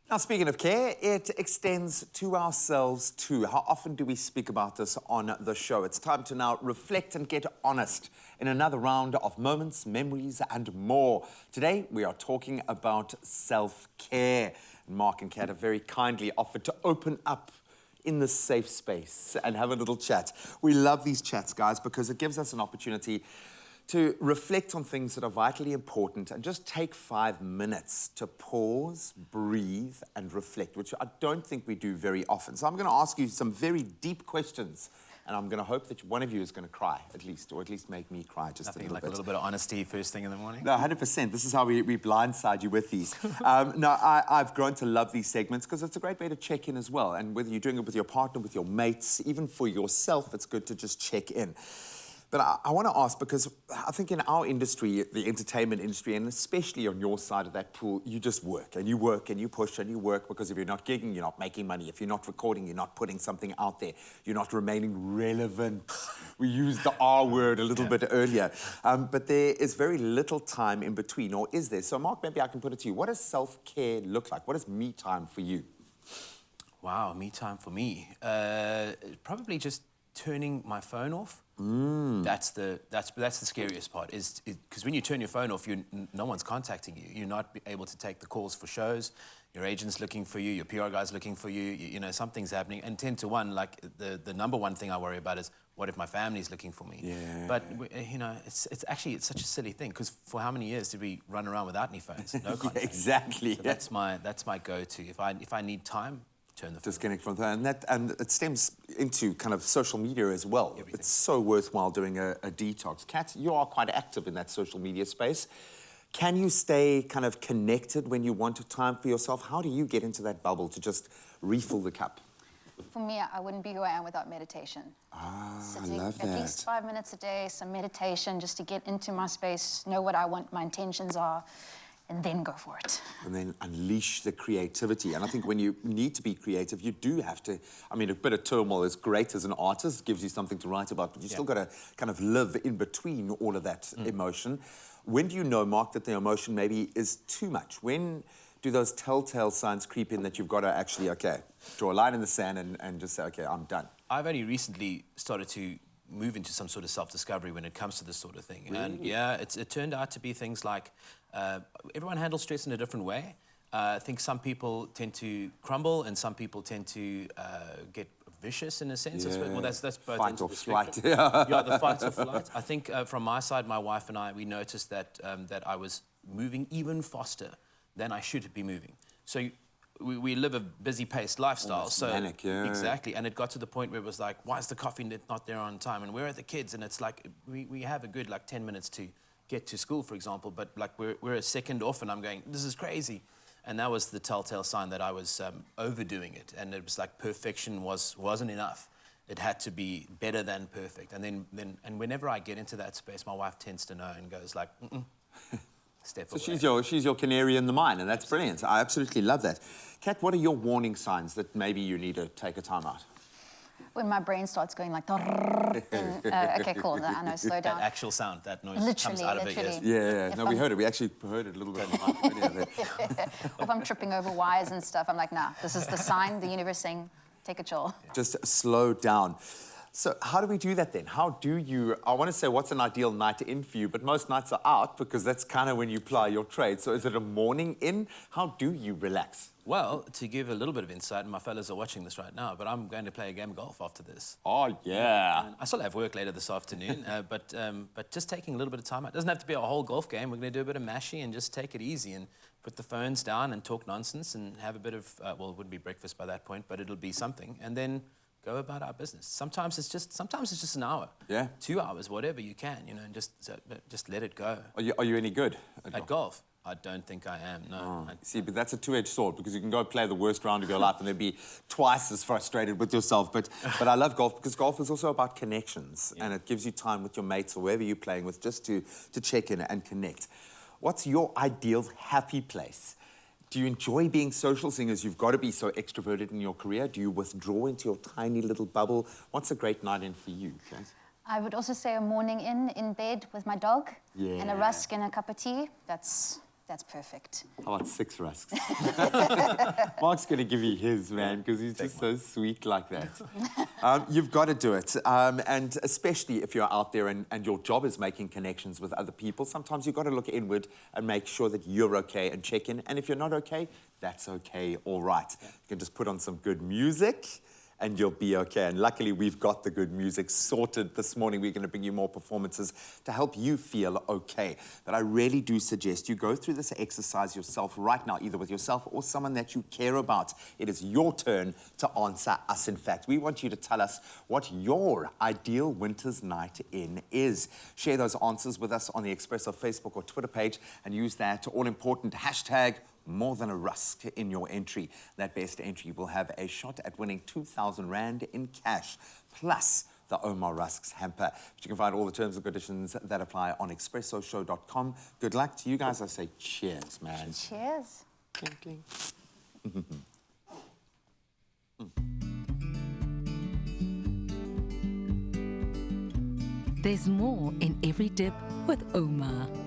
Now, speaking of care, it extends to ourselves too. How often do we speak about this on the show? It's time to now reflect and get honest in another round of moments, memories, and more. Today, we are talking about self-care. Mark and Kat have very kindly offered to open up in this safe space and have a little chat. We love these chats, guys, because it gives us an opportunity to reflect on things that are vitally important and just take 5 minutes to pause, breathe, and reflect, which I don't think we do very often. So I'm going to ask you some very deep questions, and I'm going to hope that one of you is going to cry, at least, or at least make me cry just a little bit. A little bit of honesty first thing in the morning? No, 100%. This is how we blindside you with these. I've grown to love these segments because it's a great way to check in as well. And whether you're doing it with your partner, with your mates, even for yourself, it's good to just check in. But I want to ask, because I think in our industry, the entertainment industry, and especially on your side of that pool, you just work and you push and you work, because if you're not gigging, you're not making money. If you're not recording, you're not putting something out there. You're not remaining relevant. We used the R word a little bit earlier. But there is very little time in between, or is there? So Mark, maybe I can put it to you. What does self-care look like? What is me time for you? Wow, me time for me. Probably just turning my phone off. That's the scariest part, is because when you turn your phone off, no one's contacting you. You're not able to take the calls for shows. Your agent's looking for you. Your PR guy's looking for you. You know, something's happening. And 10 to 1, like the number one thing I worry about is, what if my family's looking for me? Yeah. But you know, it's actually such a silly thing, because for how many years did we run around without any phones? No contact. Yeah, exactly. So that's my go-to. If I need time, turn the phone disconnect from that, and it stems into kind of social media as well. Everything. It's so worthwhile doing a detox. Kat, you are quite active in that social media space. Can you stay kind of connected when you want time for yourself? How do you get into that bubble to just refill the cup? For me, I wouldn't be who I am without meditation. I love that. At least 5 minutes a day, some meditation, just to get into my space, know what I want, my intentions are, and then go for it. And then unleash the creativity. And I think when you need to be creative, you do have to, I mean, a bit of turmoil is great as an artist, gives you something to write about, but you still got to kind of live in between all of that emotion. When do you know, Mark, that the emotion maybe is too much? When do those telltale signs creep in that you've got to actually, okay, draw a line in the sand and just say, okay, I'm done? I've only recently started to move into some sort of self-discovery when it comes to this sort of thing. Really? And yeah, it turned out to be things like, everyone handles stress in a different way. I think some people tend to crumble and some people tend to get vicious in a sense. Yeah. Well, that's both fight or flight. Yeah, the fight or flight. I think from my side, my wife and I, we noticed that that I was moving even faster than I should be moving. So we live a busy-paced lifestyle. Almost so manic, yeah. Exactly, and it got to the point where it was like, why is the coffee not there on time? And where are the kids? And it's like, we have a good, like, 10 minutes to get to school, for example, but like we're a second off, and I'm going, this is crazy. And that was the telltale sign that I was overdoing it, and it was like perfection wasn't enough. It had to be better than perfect. And then whenever I get into that space, my wife tends to know and goes like, step away. So she's your canary in the mine, and that's brilliant. I absolutely love that. Kat, what are your warning signs that maybe you need to take a time out? When my brain starts going like, okay, cool, I know, slow down. That actual sound, that noise literally, comes out of it. Yeah. No, we heard it. We actually heard it a little bit. If I'm tripping over wires and stuff, I'm like, nah, this is the sign, the universe saying, take a chill. Just slow down. So how do we do that then? How do you, I want to say what's an ideal night in for you, but most nights are out because that's kind of when you ply your trade. So is it a morning in? How do you relax? Well, to give a little bit of insight, and my fellas are watching this right now, but I'm going to play a game of golf after this. Oh, yeah. And I still have work later this afternoon, but just taking a little bit of time out. It doesn't have to be a whole golf game. We're going to do a bit of mashie and just take it easy and put the phones down and talk nonsense and have a bit of, well, it wouldn't be breakfast by that point, but it'll be something. And then go about our business. Sometimes it's just an hour. Yeah. 2 hours, whatever you can, you know, and just let it go. Are you any good at golf? I don't think I am, no. See, but that's a two-edged sword, because you can go play the worst round of your life and then be twice as frustrated with yourself. But I love golf because golf is also about connections, and it gives you time with your mates or whoever you're playing with just to check in and connect. What's your ideal happy place? Do you enjoy being social, seeing as you've got to be so extroverted in your career? Do you withdraw into your tiny little bubble? What's a great night in for you, Kate? I would also say a morning in bed with my dog, and a rusk and a cup of tea. That's perfect. How about 6 rusks? Mark's going to give you his, man, because he's just so sweet like that. You've got to do it. And especially if you're out there and your job is making connections with other people, sometimes you've got to look inward and make sure that you're okay and check in. And if you're not okay, that's okay, all right. You can just put on some good music and you'll be okay. And luckily, we've got the good music sorted this morning. We're going to bring you more performances to help you feel okay. But I really do suggest you go through this exercise yourself right now, either with yourself or someone that you care about. It is your turn to answer us, in fact. We want you to tell us what your ideal winter's night in is. Share those answers with us on the Expresso Facebook or Twitter page and use that all-important hashtag more than a rusk in your entry. That best entry will have a shot at winning 2,000 Rand in cash, plus the OUMA RUSKS hamper. But you can find all the terms and conditions that apply on expressoshow.com. Good luck to you guys. I say cheers, man. Cheers. Clink, clink. There's more in every dip with OUMA.